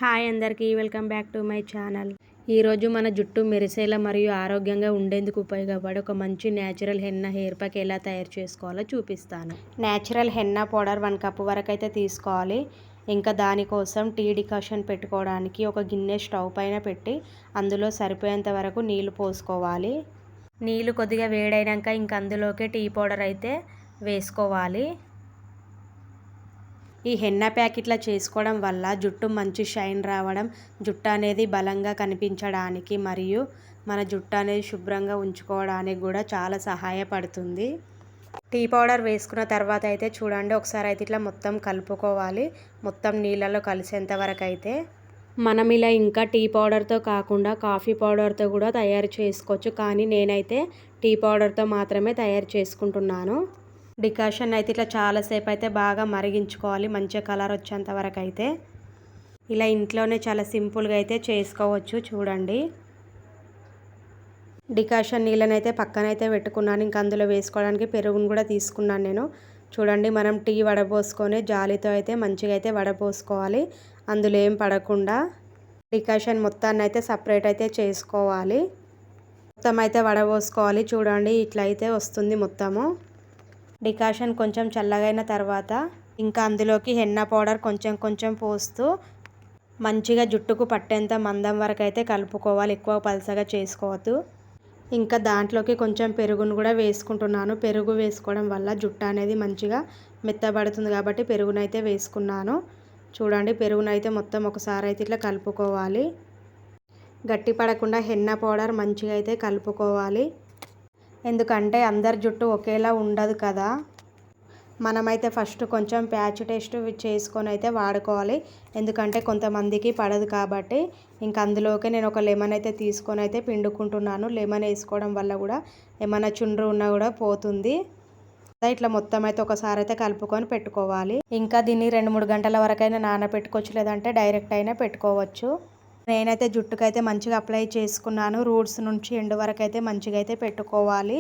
Hi అందరికీ welcome back to my channel. ఈరోజు మన జుట్టు మెరిసేలా మరియు ఆరోగ్యంగా ఉండేందుకు ఉపయోగపడే ఒక మంచి న్యాచురల్ హెన్నా హెయిర్ ప్యాక్ ఎలా తయారు చేసుకోవాలో చూపిస్తాను. న్యాచురల్ హెన్నా పౌడర్ 1 కప్ వరకు అయితే తీసుకోవాలి. ఇంకా దానికోసం టీ డికాషన్ పెట్టుకోవడానికి ఒక గిన్నె స్టవ్ పైన పెట్టి అందులో సరిపోయేంత వరకు నీళ్లు పోసుకోవాలి. నీళ్లు కొద్దిగా వేడైనాక ఇంకా అందులోకి టీ పౌడర్ అయితే వేసుకోవాలి. ఈ హెన్నా ప్యాకెట్లా చేసుకోవడం వల్ల జుట్టు మంచి షైన్ రావడం, జుట్టు అనేది బలంగా కనిపించడానికి మరియు మన జుట్టు అనేది శుభ్రంగా ఉంచుకోవడానికి కూడా చాలా సహాయపడుతుంది. టీ పౌడర్ వేసుకున్న తర్వాత అయితే చూడండి, ఒకసారి అయితే ఇట్లా మొత్తం కలుపుకోవాలి. మొత్తం నీళ్ళలో కలిసేంత వరకు అయితే మనం ఇలా ఇంకా టీ పౌడర్తో కాకుండా కాఫీ పౌడర్తో కూడా తయారు చేసుకోవచ్చు. కానీ నేనైతే టీ పౌడర్తో మాత్రమే తయారు చేసుకుంటున్నాను. డికాషన్ అయితే ఇట్లా చాలాసేపు అయితే బాగా మరిగించుకోవాలి, మంచిగా కలర్ వచ్చేంత వరకు అయితే. ఇలా ఇంట్లోనే చాలా సింపుల్గా అయితే చేసుకోవచ్చు. చూడండి, డికాషన్ నీళ్ళని అయితే పక్కనైతే పెట్టుకున్నాను. ఇంకా అందులో వేసుకోవడానికి పెరుగును కూడా తీసుకున్నాను నేను. చూడండి, మనం టీ వడపోసుకొని జాలితో అయితే మంచిగా అయితే వడపోసుకోవాలి, అందులో ఏం పడకుండా. డికాషన్ మొత్తాన్ని అయితే సపరేట్ అయితే చేసుకోవాలి. మొత్తం అయితే వడపోసుకోవాలి. చూడండి, ఇట్లా అయితే వస్తుంది మొత్తము. డికాషన్ కొంచెం చల్లగైన తర్వాత ఇంకా అందులోకి హెన్నా పౌడర్ కొంచెం కొంచెం పోస్తూ మంచిగా జుట్టుకు పట్టేంత మందం వరకు అయితే కలుపుకోవాలి. ఎక్కువ పలసగా చేసుకోవద్దు. ఇంకా దాంట్లోకి కొంచెం పెరుగును కూడా వేసుకుంటున్నాను. పెరుగు వేసుకోవడం వల్ల జుట్టు అనేది మంచిగా మెత్తబడుతుంది కాబట్టి పెరుగునైతే వేసుకున్నాను. చూడండి, పెరుగునైతే మొత్తం ఒకసారి అయితే ఇట్లా కలుపుకోవాలి. గట్టి పడకుండా హెన్నా పౌడర్ మంచిగా అయితే కలుపుకోవాలి. ఎందుకంటే అందరి జుట్టు ఒకేలా ఉండదు కదా. మనమైతే ఫస్ట్ కొంచెం ప్యాచ్ టెస్ట్ చేసుకొని అయితే వాడుకోవాలి. ఎందుకంటే కొంతమందికి పడదు కాబట్టి. ఇంకా అందులోకి నేను ఒక లెమన్ అయితే తీసుకొని అయితే పిండుకుంటున్నాను. లెమన్ వేసుకోవడం వల్ల కూడా ఏమైనా చుండ్రు ఉన్నా కూడా పోతుంది. ఇట్లా మొత్తం అయితే ఒకసారి అయితే కలుపుకొని పెట్టుకోవాలి. ఇంకా దీన్ని 2-3 గంటల వరకైనా నానబెట్టుకోవచ్చు, లేదంటే డైరెక్ట్ అయినా పెట్టుకోవచ్చు. నేనైతే జుట్టుకైతే మంచిగా అప్లై చేసుకున్నాను. రూట్స్ నుంచి ఎండ్ వరకు అయితే మంచిగా అయితే పెట్టుకోవాలి.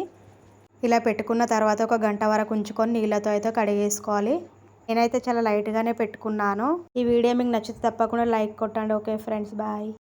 ఇలా పెట్టుకున్న తర్వాత 1 గంట వరకు ఉంచుకొని నీళ్ళతో అయితే కడిగేసుకోవాలి. నేనైతే చాలా లైట్గానే పెట్టుకున్నాను. ఈ వీడియో మీకు నచ్చితే తప్పకుండా లైక్ కొట్టండి. Okay friends, bye.